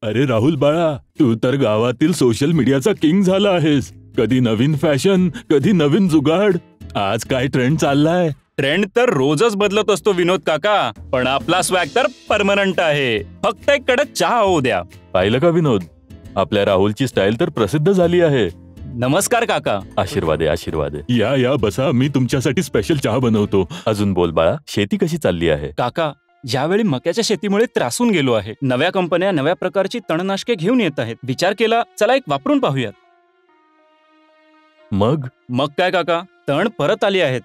अरे राहुल बाळा, तू तर गावातील सोशल मीडियाचा किंग झाला आहेस. कधी नवीन फॅशन, कधी नवीन जुगाड. आज काय ट्रेंड चाललाय? ट्रेंड तर रोजच बदलत असतो विनोद काका, पण आपला स्वॅग तर परमनंट आहे. फक्त एक कडक चहा होऊ द्या. पाहिलं का विनोद, आपल्या राहुलची स्टाईल तर प्रसिद्ध झाली आहे. नमस्कार काका. आशीर्वाद आहे, आशीर्वाद आहे. या या बसा, मी तुमच्यासाठी स्पेशल चहा बनवतो. अजून बोल बाळा, शेती कशी चालली आहे? काका, यावेळी मक्याच्या शेतीमुळे त्रासून गेलो आहे. नव्या कंपन्या नव्या प्रकारची तणनाशके घेऊन येत आहेत. विचार केला, चला एक वापरून पाहूयात. मग काय काका, तण परत आली आहेत.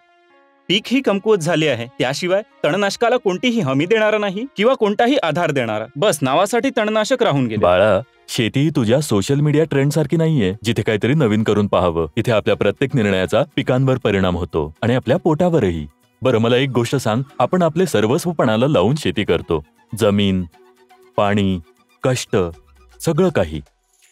पीक ही कमकुवत झाली आहे. त्याशिवाय तणनाशकाला कोणतीही हमी देणारा नाही किंवा कोणताही आधार देणारा. बस नावासाठी तणनाशक राहून गेले. बाळा, शेती ही तुझ्या सोशल मीडिया ट्रेंड सारखी नाहीये, जिथे काहीतरी नवीन करून पाहावं. इथे आपल्या प्रत्येक निर्णयाचा पिकांवर परिणाम होतो आणि आपल्या पोटावरही. बरं, मला एक गोष्ट सांग, आपण आपले सर्वस्व पणाला लावून शेती करतो. जमीन, पाणी, कष्ट, सगळं काही.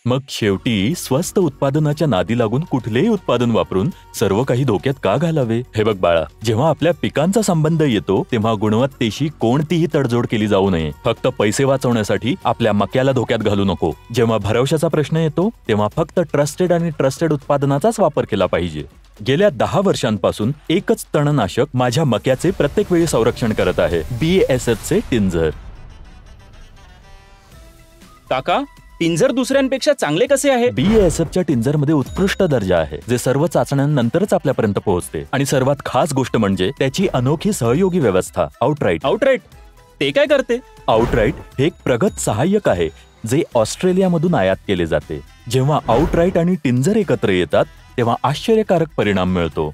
मग शेवटी स्वस्त उत्पादनाच्या नादी लागून कुठलेही उत्पादन वापरून सर्व काही धोक्यात का घालावे? हे बघ बाळा, जेव्हा आपल्या पिकांचा संबंध येतो तेव्हा गुणवत्तेशी कोणतीही तडजोड केली जाऊ नये. फक्त पैसे वाचवण्यासाठी आपल्या मक्याला धोक्यात घालू नको. जेव्हा भरवशाचा प्रश्न येतो तेव्हा फक्त ट्रस्टेड उत्पादनाचाच वापर केला पाहिजे. गेल्या 10 वर्षांपासून एकच तणनाशक माझ्या मक्याचे प्रत्येक वेळी संरक्षण करत आहे. BASF चे टिंझर. काका, टिंझर दुसऱ्यांपेक्षा चांगले कसे आहे? BASF च्या टिंझर मध्ये उत्कृष्ट दर्जा आहे, जे सर्व चाचण्यांनंतरच आपल्यापर्यंत पोहोचते. आणि सर्वात खास गोष्ट म्हणजे त्याची अनोखी सहयोगी व्यवस्था, आउटराईट. ते काय करते? आउटराईट हे एक प्रगत सहाय्यक आहे, जे ऑस्ट्रेलियामधून आयात केले जाते. जेव्हा आउटराईट आणि टिंझर एकत्र येतात तेव्हा आश्चर्यकारक परिणाम मिळतो.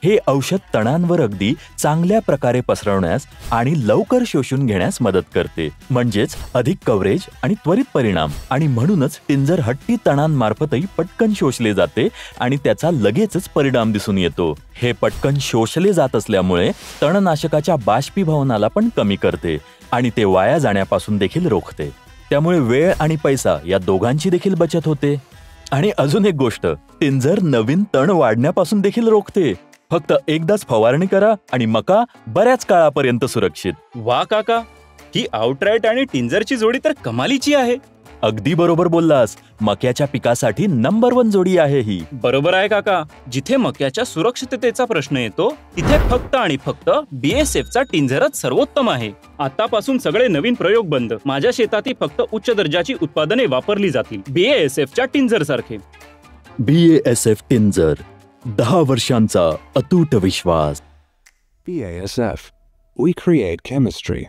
हे औषध तणांवर अगदी चांगल्या प्रकारे पसरवण्यास आणि लवकर शोषून घेण्यास मदत करते. म्हणजेच अधिक कव्हरेज आणि त्वरित परिणाम. आणि म्हणूनच टिंझर हट्टी तणांमार्फतही पटकन शोषले जाते आणि त्याचा लगेचच परिणाम दिसून येतो. हे पटकन शोषले जात असल्यामुळे तणनाशकाच्या बाष्पीभवनाला पण कमी करते आणि ते वाया जाण्यापासून देखील रोखते. त्यामुळे वेळ आणि पैसा या दोघांची देखील बचत होते. आणि अजून एक गोष्ट, टिंझर नवीन तण वाढण्यापासून देखील रोखते. फक्त एकदाच फवारणी करा आणि मका बऱ्याच काळापर्यंत सुरक्षित. वा काका, ही आउटराईट आणि टिंझरची जोडी तर कमालीची आहे. अगदी बरोबर बोललास. मक्याच्या पिकासाठी नंबर 1 जोडी आहे ही. बरोबर आहे काका. जिथे मक्याच्या सुरक्षिततेचा प्रश्न येतो तिथे फक्त आणि फक्त BASF चा टिंझरच सर्वोत्तम आहे. आतापासून सगळे नवीन प्रयोग बंद. माझ्या शेतातही फक्त उच्च दर्जाची उत्पादने वापरली जातील, BASF च्या टिंझर सारखे. BASF टिंझर, 10 वर्षांचा अतूट विश्वास. BASF. We create chemistry.